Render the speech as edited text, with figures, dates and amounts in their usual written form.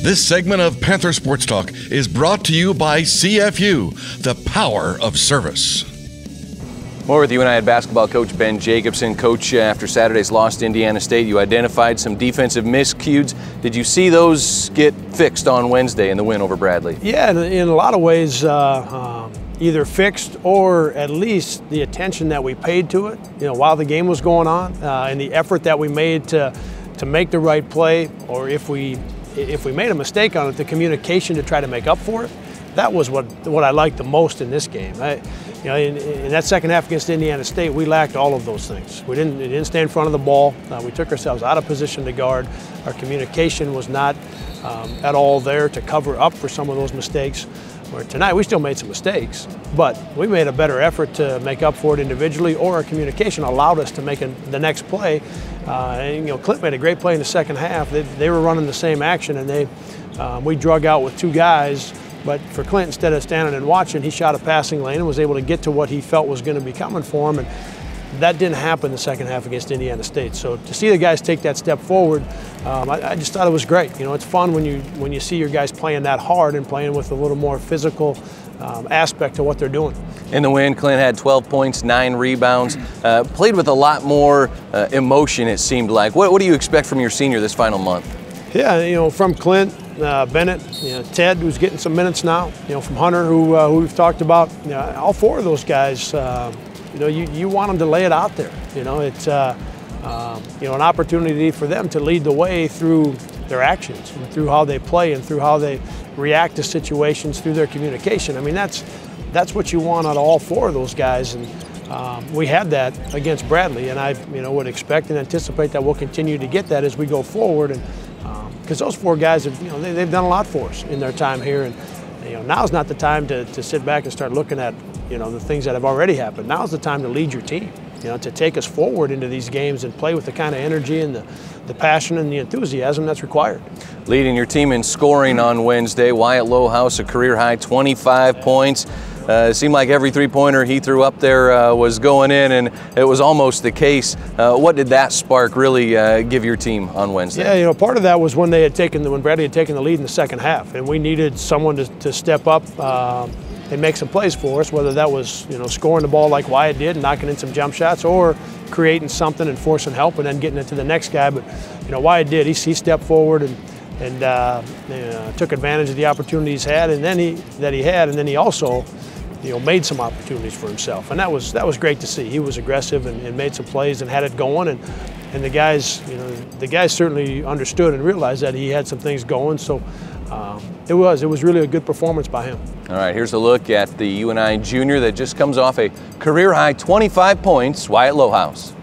This segment of Panther Sports Talk is brought to you by CFU, the power of service. More with UNI head basketball coach Ben Jacobson. Coach, after Saturday's loss to Indiana State, you identified some defensive miscues. Did you see those get fixed on Wednesday in the win over Bradley? Yeah, in a lot of ways, either fixed or at least the attention that we paid to it, while the game was going on, and the effort that we made to make the right play, or if we made a mistake on it, the communication to try to make up for it. That was what I liked the most in this game. In that second half against Indiana State, we lacked all of those things. We didn't stay in front of the ball. We took ourselves out of position to guard. Our communication was not at all there to cover up for some of those mistakes. Where tonight we still made some mistakes, but we made a better effort to make up for it individually, or our communication allowed us to make the next play. Clint made a great play in the second half. They were running the same action, and we drug out with two guys. But for Clint, instead of standing and watching, he shot a passing lane and was able to get to what he felt was going to be coming for him. And that didn't happen the second half against Indiana State. So to see the guys take that step forward, I just thought it was great. It's fun when you see your guys playing that hard and playing with a little more physical aspect to what they're doing. In the win, Clint had 12 points, 9 rebounds, played with a lot more emotion, it seemed like. What do you expect from your senior this final month? Yeah, from Clint, Bennett, Ted, who's getting some minutes now, from Hunter, who we've talked about. All four of those guys, you want them to lay it out there. It's an opportunity for them to lead the way through their actions and through how they play and through how they react to situations, through their communication. I mean, that's what you want out of all four of those guys, and we had that against Bradley, and I would expect and anticipate that we'll continue to get that as we go forward. And because those four guys have, they've done a lot for us in their time here, and now's not the time to sit back and start looking at the things that have already happened. Now's the time to lead your team, to take us forward into these games and play with the kind of energy and the passion and the enthusiasm that's required. Leading your team in scoring on Wednesday, Wyatt Lohaus, a career-high 25 points. It seemed like every three-pointer he threw up there was going in, and it was almost the case. What did that spark really give your team on Wednesday? Yeah, part of that was when Bradley had taken the lead in the second half, and we needed someone to step up and make some plays for us, whether that was scoring the ball like Wyatt did and knocking in some jump shots, or creating something and forcing help and then getting it to the next guy. But Wyatt did. He stepped forward and took advantage of the opportunities he had, and then he also made some opportunities for himself, and that was great to see. He was aggressive and made some plays and had it going, and the guys certainly understood and realized that he had some things going. So it was really a good performance by him. All right, here's a look at the UNI junior that just comes off a career-high 25 points, Wyatt Lohaus.